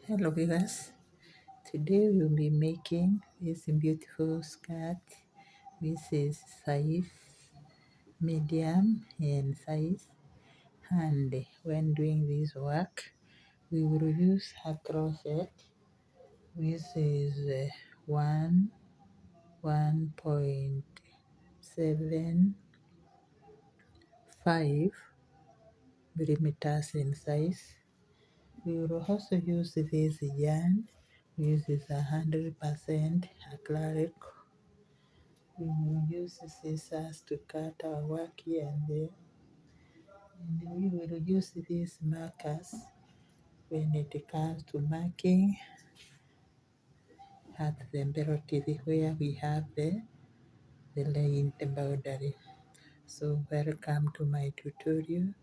Hello viewers, today we'll be making this beautiful skirt. This is size medium in size, and when doing this work we will use a crochet. This is 1.75 millimeters in size. We will also use this yarn. This is 100% acrylic. We will use scissors to cut our work here and there. And we will use these markers when it comes to marking at the embroidery where we have the line boundary. So welcome to my tutorial,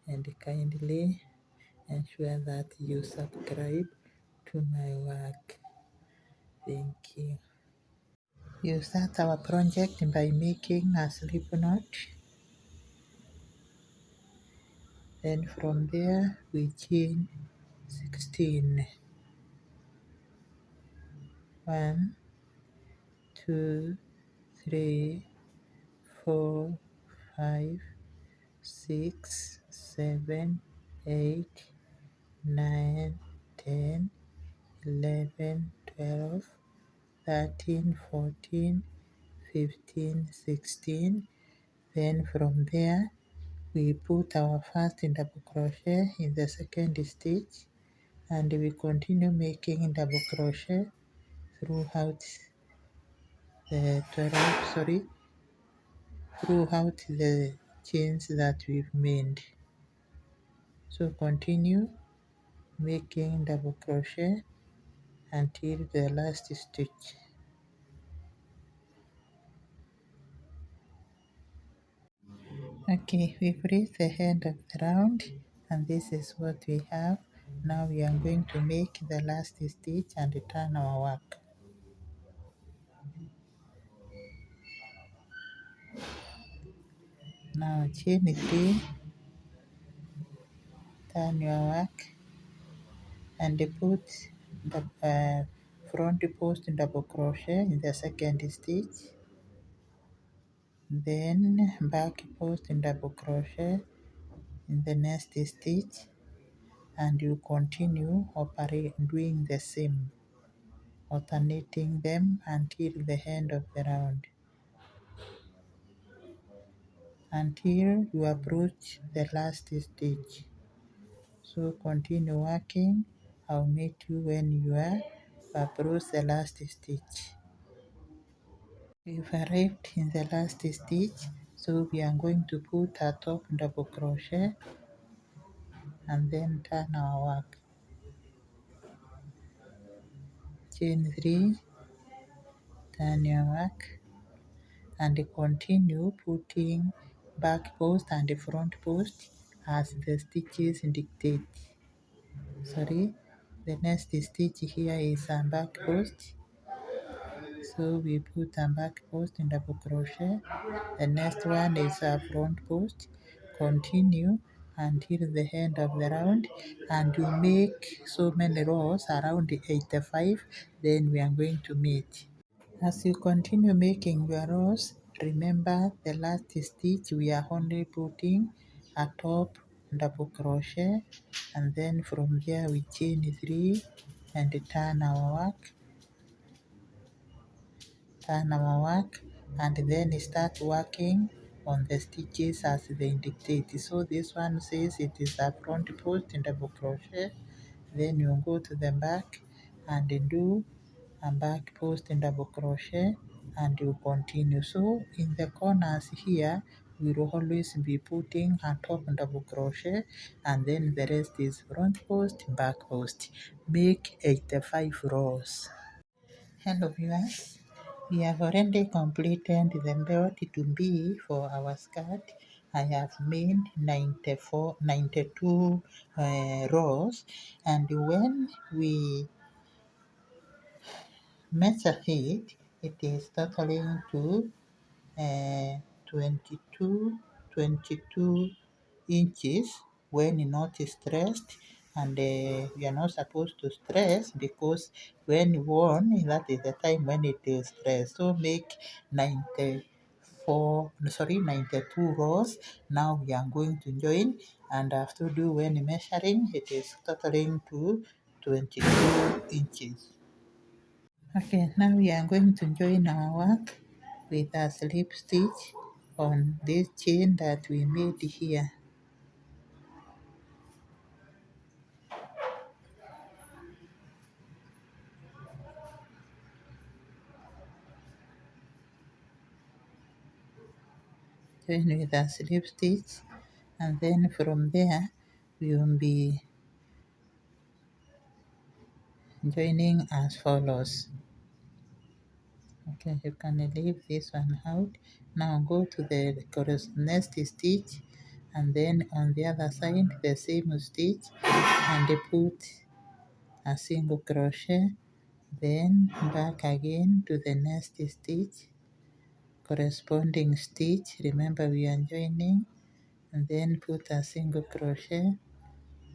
and kindly ensure that you subscribe to my work. Thank you. You start our project by making a slip knot. Then from there we chain 16. 1, 2, 3, 4, 5, 6, 7, 8, 9, 10, 11, 12, 13, 14, 15, 16. Then from there we put our first double crochet in the second stitch, and we continue making double crochet throughout the 12, throughout the chains that we've made. So continue making double crochet until the last stitch. Okay, we've reached the end of the round, and this is what we have. Now we are going to make the last stitch and turn our work. Now chain 3, turn your work, and put the front post double crochet in the second stitch, then back post double crochet in the next stitch, and you continue doing the same, alternating them until the end of the round, until you approach the last stitch. So continue working. I'll meet you when you are approach the last stitch. We've arrived in the last stitch, so we are going to put a top double crochet and then turn our work. Chain 3, turn your work, and continue putting back post and front post as the stitches dictate. The next stitch here is a back post, so we put a back post in double crochet. The next one is a front post. Continue until the end of the round, and you make so many rows, around 85. Then we are going to meet. As you continue making your rows, remember the last stitch we are only putting a top double crochet, and then from there we chain 3 and turn our work, and then start working on the stitches as they dictate. So this one says it is a front post and double crochet, then you go to the back and do a back post and double crochet, and you continue. So in the corners here we will always be putting a top double crochet, and then the rest is front post, back post. Make 85 rows. Hello viewers, we have already completed the belt to be for our skirt. I have made 92 rows, and when we measure it, it is totaling to 22 inches when not stressed, and we are not supposed to stress, because when worn, that is the time when it is stressed. So make 92 rows. Now we are going to join, and after do when measuring, it is totaling to 22 inches. Okay, now we are going to join our work with a slip stitch on this chain that we made here. Join with a slip stitch, and then from there we will be joining as follows. Okay, you can leave this one out. Now go to the next stitch, and then on the other side the same stitch, and put a single crochet, then back again to the next stitch, corresponding stitch, remember we are joining, and then put a single crochet,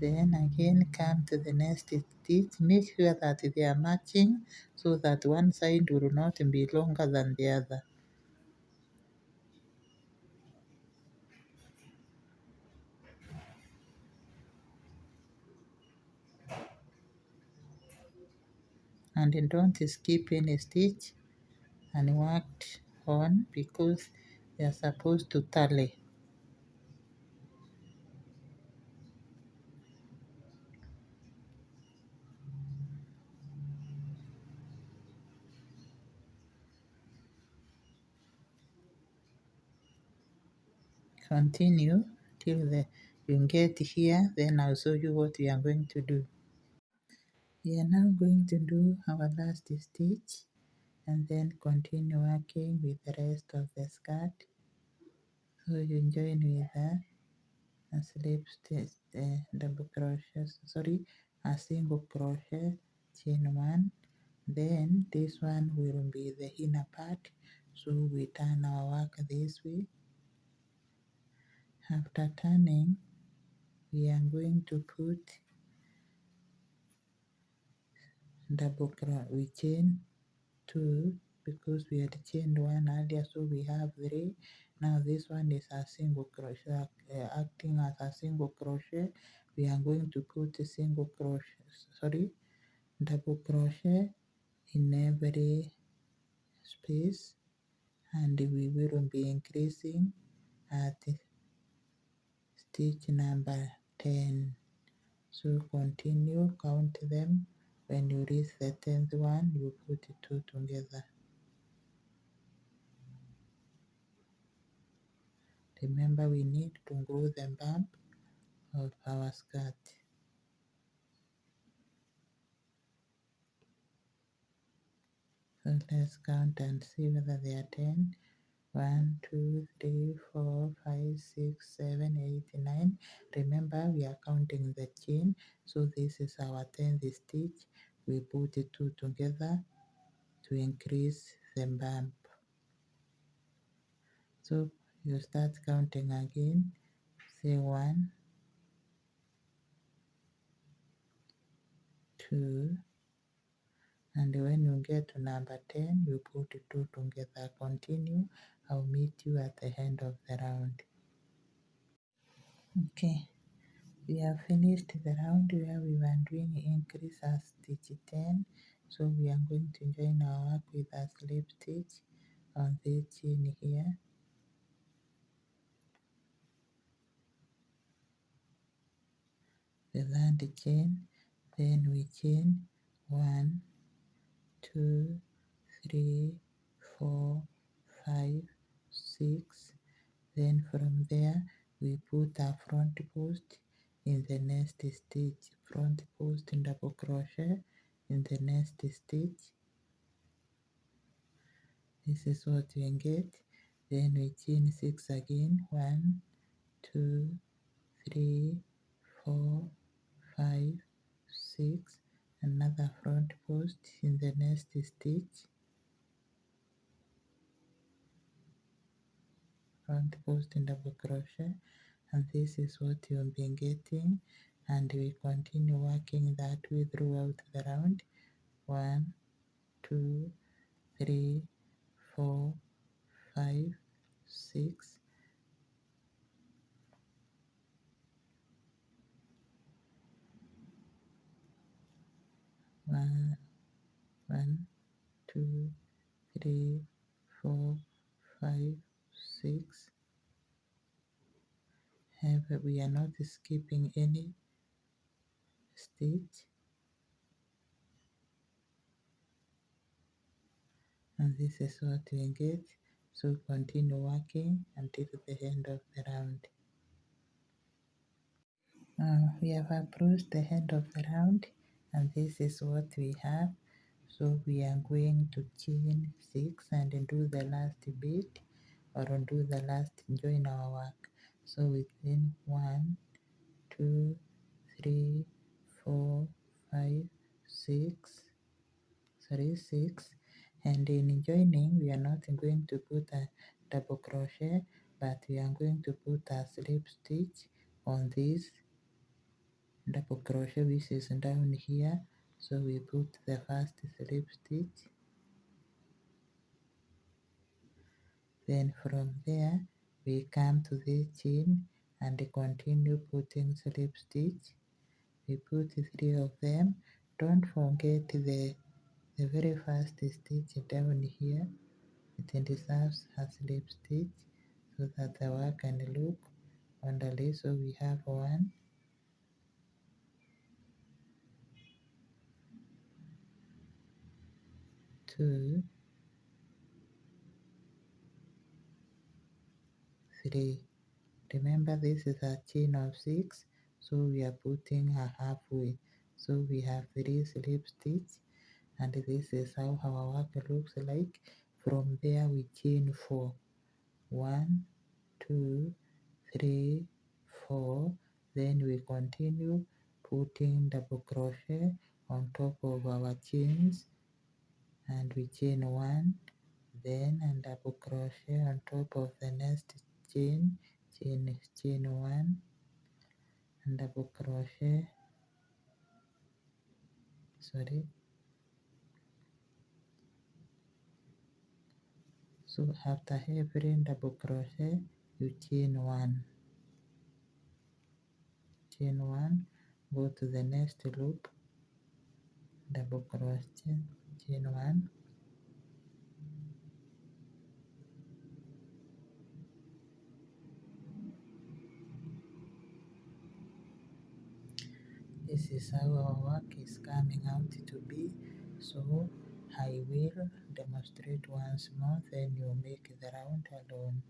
then again come to the next stitch. Make sure that they are matching so that one side will not be longer than the other. And don't skip any stitch and work on, because they are supposed to tally. Continue till you get here, then I'll show you what we are going to do. We are now going to do our last stitch, and then continue working with the rest of the skirt. So you join with a slip stitch, double crochet, a single crochet, chain one. Then this one will be the inner part, so we turn our work this way. After turning, we are going to put we chain two, because we had chained one earlier, so we have three. Now this one is a single crochet, acting as a single crochet. We are going to put a double crochet in every space, and we will be increasing at stitch number 10. So continue, count them. When you reach the 10th one, you put the two together. Remember, we need to glue the bump of our skirt. So let's count and see whether they are 10. 1, 2, 3, 4, 5, 6, 7, 8, 9. Remember, we are counting the chain, so this is our 10th stitch. We put the two together to increase the bump. So you start counting again. Say 1, 2, and when you get to number 10, you put the two together. Continue. I'll meet you at the end of the round. Okay, we have finished the round where we were doing increase at stitch 10. So we are going to join our work with a slip stitch on this chain here. The land chain, then we chain 1, 2, 3, 4, 5, 6. Then from there we put a front post in the next stitch, front post and double crochet in the next stitch. This is what we get. Then we chain 6 again. 1, 2, 3, 4, 5, 6. Another front post in the next stitch, front post and double crochet, and this is what you'll be getting. and we continue working that way throughout the round. 1, 2, 3, 4, 5, 6, 1, 1, 2, 3, 4, 5, 6. Have we are not skipping any stitch, and this is what we get. So continue working until the end of the round. We have approached the end of the round, and this is what we have. So we are going to chain 6 and do the last beat, or do the last join our work. So within 1, 2, 3, 4, 5, 6, 6, and in joining we are not going to put a double crochet, but we are going to put a slip stitch on this double crochet which is down here. So we put the first slip stitch, then from there we come to this chain and continue putting slip stitch. We put 3 of them. Don't forget the very first stitch down here. It deserves a slip stitch so that the work can look orderly. So we have 1, 2, 3. Remember, this is a chain of 6, so we are putting a halfway. So we have 3 slip stitch, and this is how our work looks like. From there we chain 4. 1, 2, 3, 4. Then we continue putting double crochet on top of our chains, and we chain 1, then and double crochet on top of the next chain, chain 1 and double crochet, sorry. So after every double crochet you chain 1, go to the next loop, double crochet, chain 1, this is how our work is coming out to be. So I will demonstrate once more, then you make the round alone.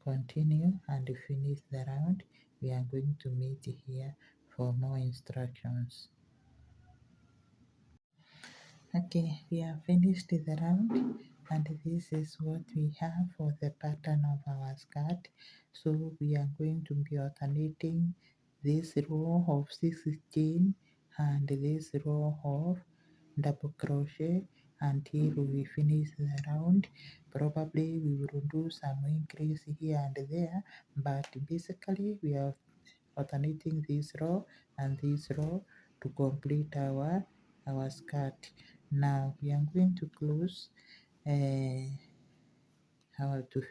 Continue and finish the round. We are going to meet here for more instructions. Okay, we have finished the round, and this is what we have for the pattern of our skirt. So we are going to be alternating this row of 16 and this row of double crochet until we finish the round. Probably we will do some increase here and there, but basically we are alternating this row and this row to complete our skirt. Now we are going to close to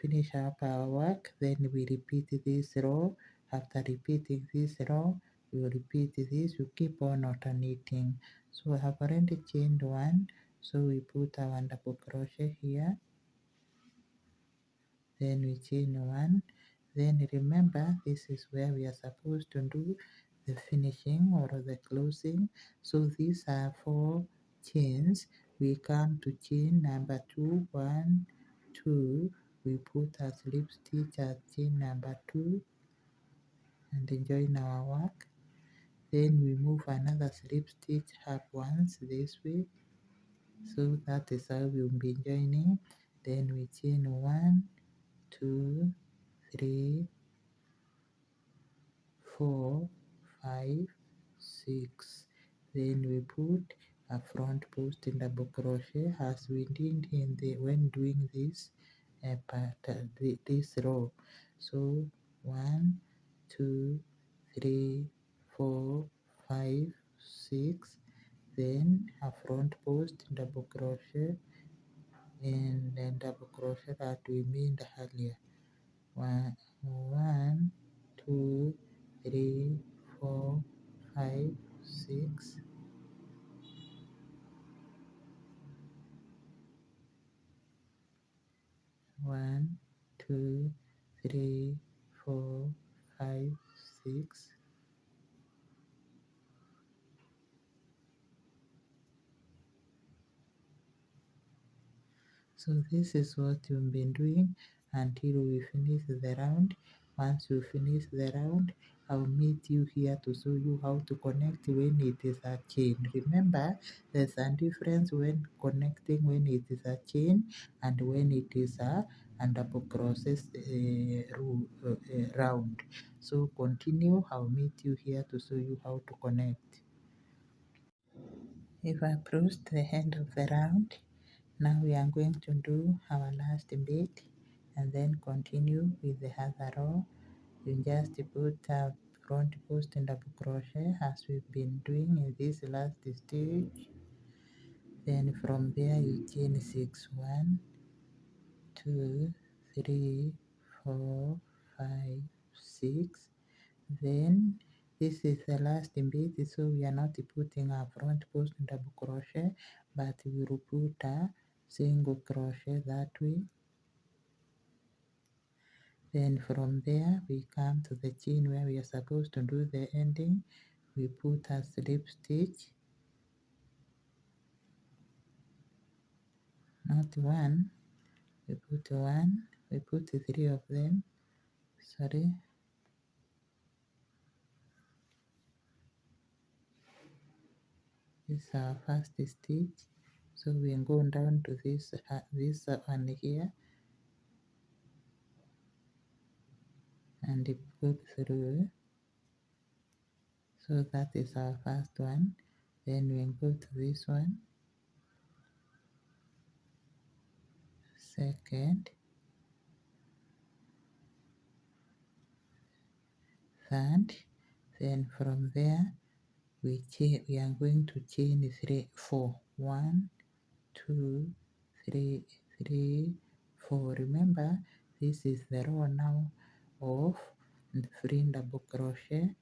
finish up our work. Then we repeat this row. After repeating this row, we will repeat this. You keep on alternating. So I have already chained 1, so we put our double crochet here, then we chain 1. Then remember, this is where we are supposed to do the finishing or the closing. So these are 4 chains. We come to chain number 2, 1, 2. We put a slip stitch at chain number 2 and join our work. Then we move another slip stitch up once this way. So that is how we will be joining. Then we chain 1, 2, 3, 4, 5, 6. then we put a front post in double crochet as we did in the when doing this this row. So 1 2 3 4 5 6, then a front post double crochet and then double crochet that we made earlier. One, 2 3 4 5 6, 1 2 3 4 5 6. So this is what you've been doing until we finish the round. Once you finish the round, I'll meet you here to show you how to connect when it is a chain. Remember, there's a difference when connecting when it is a chain and when it is a double crochet round. So continue, I'll meet you here to show you how to connect. If I approached the end of the round, now we are going to do our last bead and then continue with the other row. You just put a front post and double crochet as we've been doing in this last stitch. Then from there you chain 6, 1 2 3 4 5 6. Then this is the last bead, so we are not putting a front post double crochet, but we will put a single crochet that way. Then from there we come to the chain where we are supposed to do the ending. We put a slip stitch, not one, we put one, we put 3 of them, sorry. This is our first stitch, so we go down to this one here and put through. So that is our first one. Then we go to this one, second, third. Then from there we are going to chain 3, 4. 1 2 3 3 4. Remember, this is the row now of the free double crochet.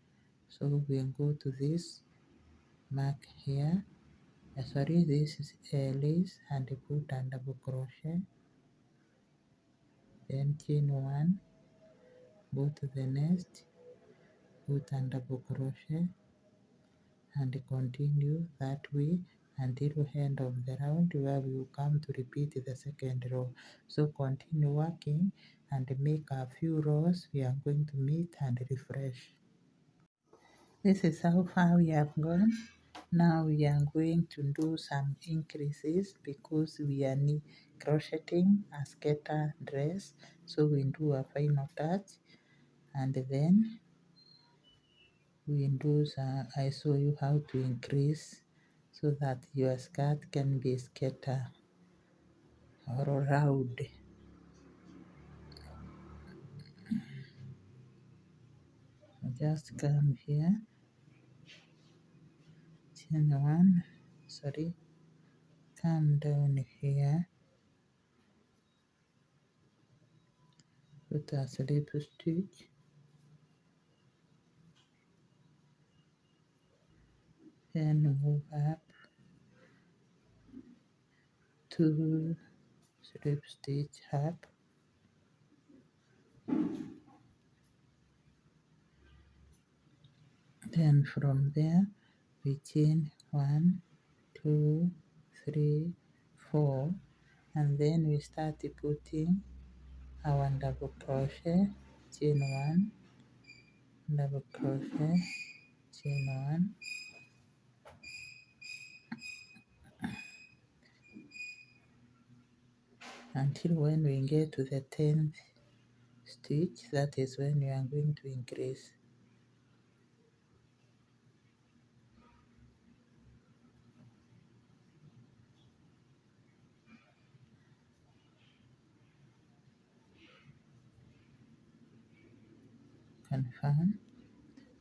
So we go to this mark here, sorry, this is a lace, and put a double crochet, then chain 1, go to the next, put a double crochet, and continue that way until end of the round where we will come to repeat the second row. So continue working and make a few rows. We are going to meet and refresh. This is how far we have gone. Now we are going to do some increases because we are crocheting a skater dress. So we do a final touch and then we do I show you how to increase so that your skirt can be skater or round. Just come here, chain 1, sorry, come down here, put a slip stitch, then move up 2 slip stitch up, then from there we chain 1 2 3 4, and then we start putting our double crochet, chain 1, double crochet, chain 1, until when we get to the 10th stitch, that is when we are going to increase. confirm.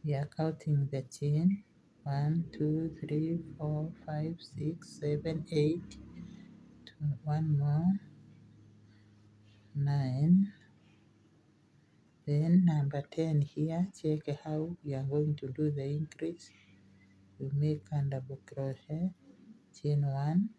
We are counting the chain. 1, 2, 3, 4, 5, 6, 7, 8. One more. 9. Then number 10 here, check how we are going to do the increase. We make a double crochet, chain 1,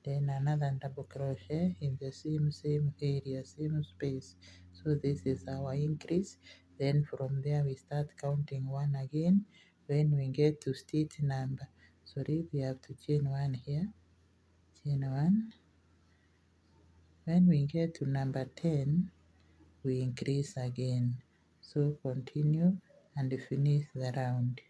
then another double crochet in the same area, same space. So this is our increase. Then from there we start counting 1 again. When we get to stitch number, sorry, we have to chain 1 here, chain 1. When we get to number 10, we increase again. So continue and finish the round.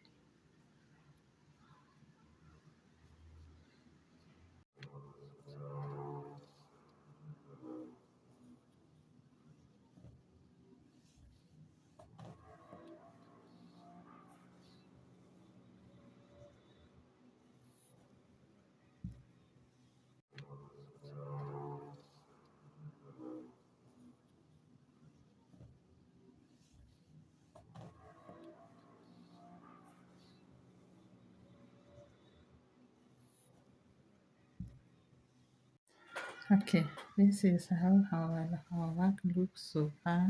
Okay, this is how our work looks so far.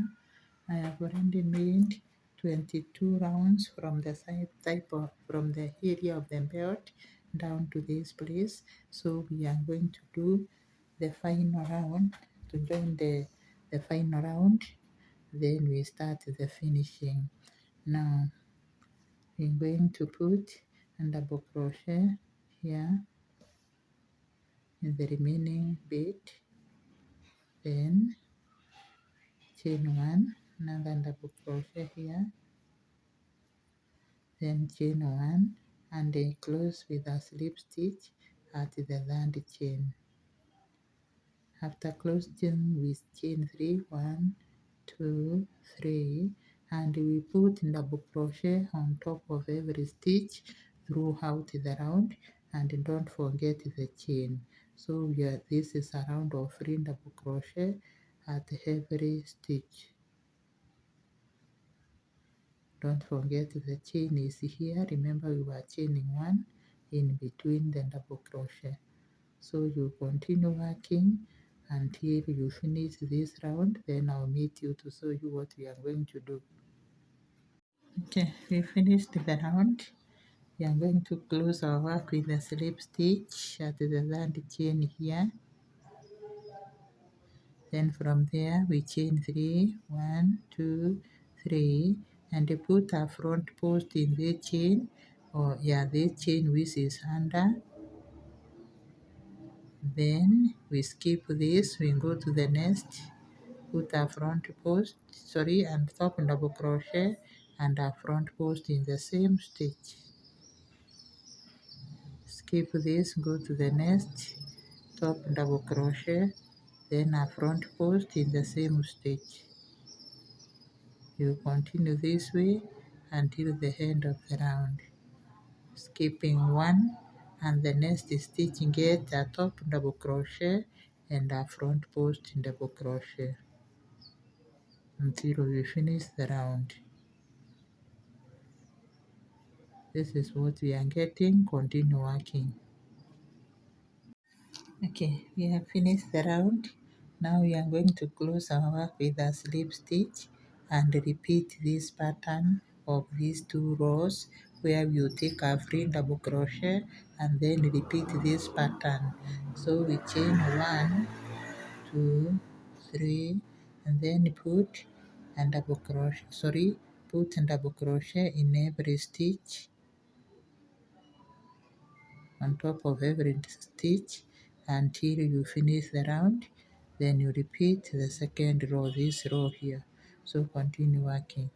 I have already made 22 rounds from the side type of from the area of the belt down to this place. So we are going to do the final round to join the final round. Then we start the finishing. Now we're going to put a double crochet here in the remaining bit, then chain 1, another double crochet here, then chain 1 and then close with a slip stitch at the third chain. After closing with chain 3, 1, 2, 3, and we put double crochet on top of every stitch throughout the round, and don't forget the chain. So this is a round of 3 double crochet at every stitch. Don't forget the chain is here. Remember we were chaining 1 in between the double crochet. So you continue working until you finish this round, then I'll meet you to show you what we are going to do. Okay, we finished the round. We are going to close our work with a slip stitch at the third chain here. Then from there we chain 3, 1, 2, 3, and put our front post in the chain, or the chain which is under. Then we skip this, we go to the next, put our front post, and top double crochet and our front post in the same stitch. Skip this, go to the next, top double crochet, then our front post in the same stitch. You continue this way until the end of the round, skipping 1 and the next stitching it a top double crochet and a front post double crochet until we finish the round. This is what we are getting. Continue working. Okay, we have finished the round. Now we are going to close our work with a slip stitch and repeat this pattern of these 2 rows where you take a free double crochet and then repeat this pattern. So we chain 1, 2, 3, and then put a double crochet, put a double crochet in every stitch, on top of every stitch until you finish the round. Then you repeat the second row, this row here. So continue working.